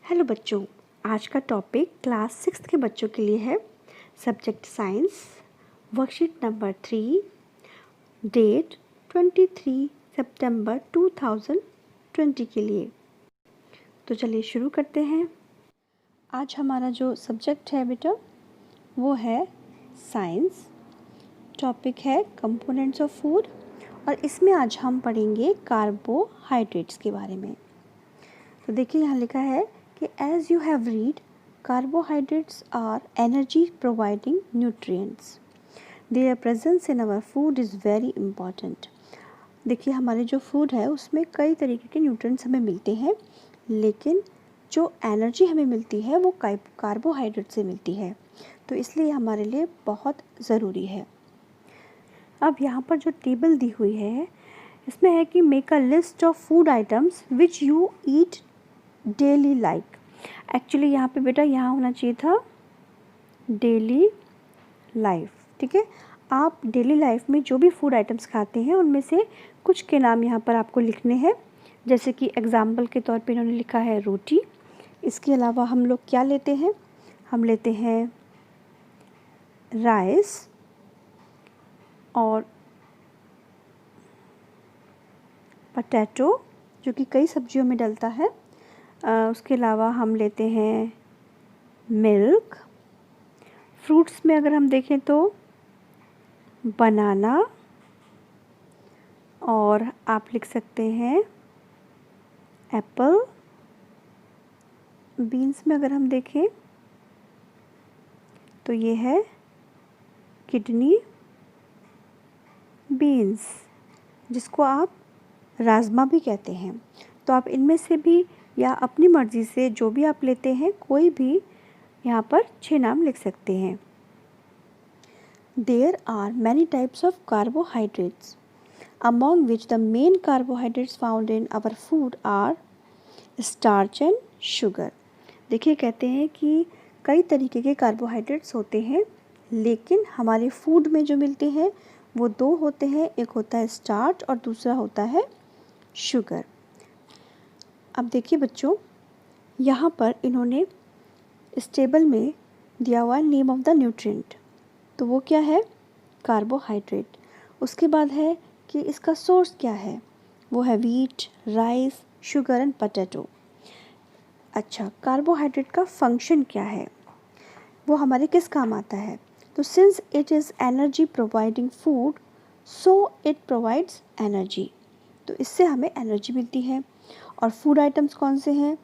Hello बच्चों, आज का टॉपिक क्लास 6 के बच्चों के लिए है। Subject science, worksheet number 3, date 23 सितंबर 2020 के लिए। तो चलिए शुरू करते हैं। आज हमारा जो सब्जेक्ट है बेटा वो है साइंस। टॉपिक है कंपोनेंट्स ऑफ फूड और इसमें आज हम पढ़ेंगे कार्बोहाइड्रेट्स के बारे में। तो देखिए यहाँ लिखा है कि as you have read, carbohydrates are energy providing nutrients. Their presence in our food is very important. देखिए हमारे जो फूड है उसमें कई तरीके के न्यूट्रिएंट्स हमें मिलते हैं, लेकिन जो एनर्जी हमें मिलती है वो कार्बोहाइड्रेट से मिलती है, तो इसलिए हमारे लिए बहुत ज़रूरी है। अब यहाँ पर जो टेबल दी हुई है इसमें है कि make a list of food items which you eat daily like. Actually यहाँ पे बेटा यहाँ होना चाहिए था डेली लाइफ, ठीक है। आप डेली लाइफ में जो भी फूड आइटम्स खाते हैं उनमें से कुछ के नाम यहाँ पर आपको लिखने हैं। जैसे कि एग्जाम्पल के तौर पे इन्होंने लिखा है रोटी। इसके अलावा हम लोग क्या लेते हैं, हम लेते हैं राइस और पोटैटो जो कि कई सब्जियों में डलता है। उसके अलावा हम लेते हैं मिल्क। फ्रूट्स में अगर हम देखें तो बनाना, और आप लिख सकते हैं एप्पल। बीन्स में अगर हम देखें तो ये है किडनी बीन्स, जिसको आप राजमा भी कहते हैं। तो आप इनमें से भी या अपनी मर्ज़ी से जो भी आप लेते हैं कोई भी यहाँ पर 6 नाम लिख सकते हैं। There are many types of carbohydrates, among which the main carbohydrates found in our food are starch and sugar. देखिए कहते हैं कि कई तरीके के कार्बोहाइड्रेट्स होते हैं, लेकिन हमारे फूड में जो मिलते हैं वो 2 होते हैं। एक होता है स्टार्च और दूसरा होता है शुगर। अब देखिए बच्चों, यहाँ पर इन्होंने इस टेबल में दिया हुआ नेम ऑफ द न्यूट्रिएंट, तो वो क्या है, कार्बोहाइड्रेट। उसके बाद है कि इसका सोर्स क्या है, वो है wheat, rice, sugar and potato. अच्छा, कार्बोहाइड्रेट का फंक्शन क्या है, वो हमारे किस काम आता है। तो since it is energy providing food, so it provides energy, तो इससे हमें एनर्जी मिलती है। और फूड आइटम्स कौन से हैं,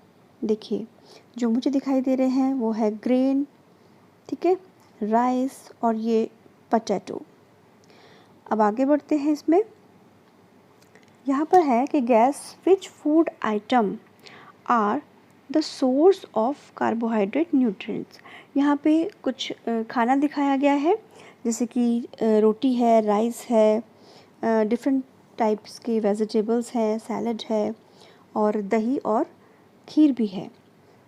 देखिए जो मुझे दिखाई दे रहे हैं वो है ग्रेन, ठीक है, राइस और ये पोटैटो। अब आगे बढ़ते हैं। इसमें यहाँ पर है कि guess which food item are the source of carbohydrate nutrients. यहाँ पे कुछ खाना दिखाया गया है, जैसे कि रोटी है, राइस है, डिफरेंट टाइप्स के वेजिटेबल्स हैं, सैलड है और दही और खीर भी है।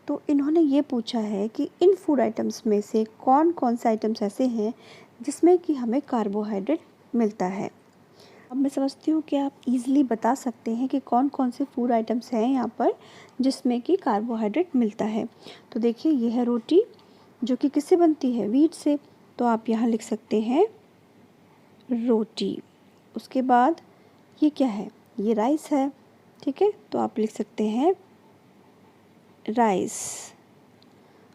तो इन्होंने ये पूछा है कि इन फूड आइटम्स में से कौन कौन से आइटम्स ऐसे हैं जिसमें कि हमें कार्बोहाइड्रेट मिलता है। अब मैं समझती हूँ कि आप इजीली बता सकते हैं कि कौन कौन से फूड आइटम्स हैं यहाँ पर जिसमें कि कार्बोहाइड्रेट मिलता है। तो देखिए ये है रोटी जो कि किससे बनती है, व्हीट से, तो आप यहाँ लिख सकते हैं रोटी। उसके बाद ये क्या है, ये राइस है, ठीक है, तो आप लिख सकते हैं राइस।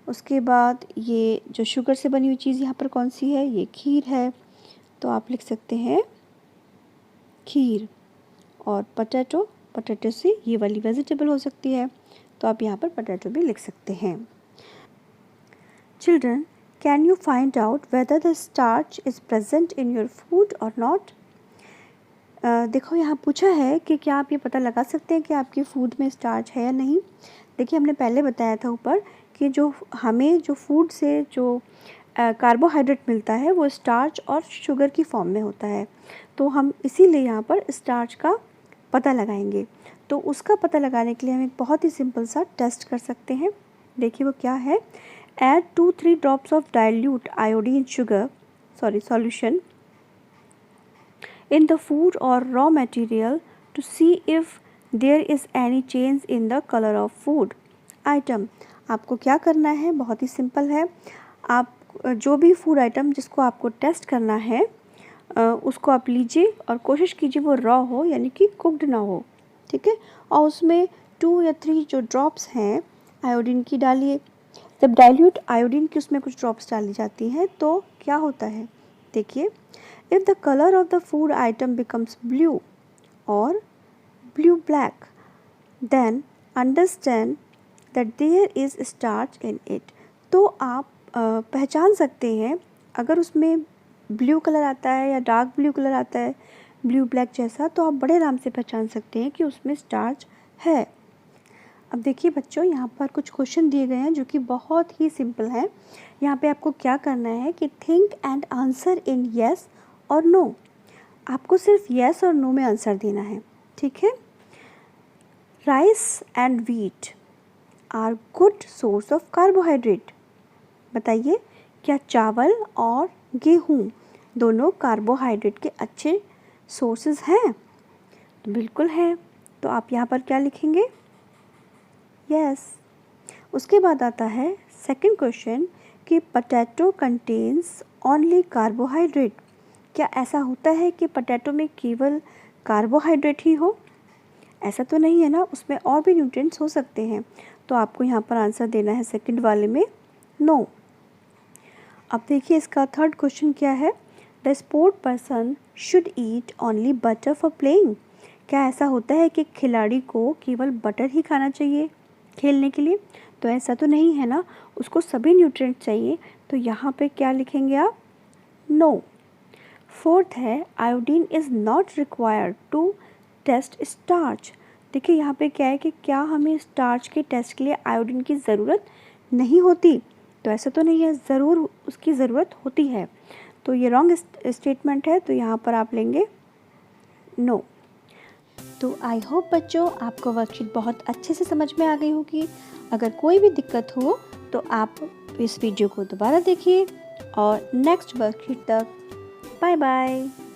उसके बाद ये जो शुगर से बनी हुई चीज़ यहाँ पर कौन सी है, ये खीर है, तो आप लिख सकते हैं खीर। और पोटैटो से ये वाली वेजिटेबल हो सकती है, तो आप यहाँ पर पोटैटो भी लिख सकते हैं। Children, can you find out whether the starch is present in your food और नॉट। देखो यहाँ पूछा है कि क्या आप ये पता लगा सकते हैं कि आपके फूड में स्टार्च है या नहीं। देखिए हमने पहले बताया था ऊपर कि जो हमें जो फूड से जो कार्बोहाइड्रेट मिलता है वो स्टार्च और शुगर की फॉर्म में होता है, तो हम इसीलिए यहाँ पर स्टार्च का पता लगाएंगे। तो उसका पता लगाने के लिए हम एक बहुत ही सिंपल सा टेस्ट कर सकते हैं। देखिए वो क्या है, add 2-3 drops of dilute iodine sugar solution in the food or raw material to see if there is any change in the color of food. Item. आपको क्या करना है, बहुत ही सिंपल है। आप जो भी फूड आइटम जिसको आपको टेस्ट करना है उसको आप लीजिए और कोशिश कीजिए वो रॉ हो, यानी कि कुक्ड ना हो, ठीक है। और उसमें 2 या 3 जो ड्रॉप्स हैं आयोडीन की डालिए। जब डाइल्यूट आयोडीन की उसमें कुछ ड्रॉप्स डाली जाती हैं तो क्या होता है, देखिए, if the colour of the food item becomes blue और blue black then understand that there is starch in it. तो आप पहचान सकते हैं, अगर उसमें ब्लू कलर आता है या डार्क ब्लू कलर आता है, ब्लू ब्लैक जैसा, तो आप बड़े आराम से पहचान सकते हैं कि उसमें स्टार्च है। अब देखिए बच्चों, यहाँ पर कुछ क्वेश्चन दिए गए हैं जो कि बहुत ही सिंपल है। यहाँ पे आपको क्या करना है कि think and answer in yes और नो। आपको सिर्फ येस और नो में आंसर देना है, ठीक है। Rice and wheat are good source of carbohydrate. बताइए, क्या चावल और गेहूँ दोनों कार्बोहाइड्रेट के अच्छे सोर्सेज हैं? तो बिल्कुल है। तो आप यहाँ पर क्या लिखेंगे? यस। उसके बाद आता है सेकंड क्वेश्चन कि पोटैटो कंटेन्स ओनली कार्बोहाइड्रेट। क्या ऐसा होता है कि पोटैटो में केवल कार्बोहाइड्रेट ही हो? ऐसा तो नहीं है ना, उसमें और भी न्यूट्रिएंट्स हो सकते हैं। तो आपको यहाँ पर आंसर देना है सेकंड वाले में नो। अब देखिए इसका थर्ड क्वेश्चन क्या है, the sport person should eat only butter for playing. क्या ऐसा होता है कि खिलाड़ी को केवल बटर ही खाना चाहिए खेलने के लिए? तो ऐसा तो नहीं है ना, उसको सभी न्यूट्रिएंट्स चाहिए। तो यहाँ पे क्या लिखेंगे आप? नो। फोर्थ है iodine is not required to test starch. देखिए यहाँ पे क्या है कि क्या हमें स्टार्च के टेस्ट के लिए आयोडीन की ज़रूरत नहीं होती? तो ऐसा तो नहीं है, ज़रूर उसकी ज़रूरत होती है। तो ये रॉन्ग स्टेटमेंट है, तो यहाँ पर आप लेंगे नो। तो आई होप बच्चों आपको वर्कशीट बहुत अच्छे से समझ में आ गई होगी। अगर कोई भी दिक्कत हो तो आप इस वीडियो को दोबारा देखिए और नेक्स्ट वर्कशीट तक बाय बाय।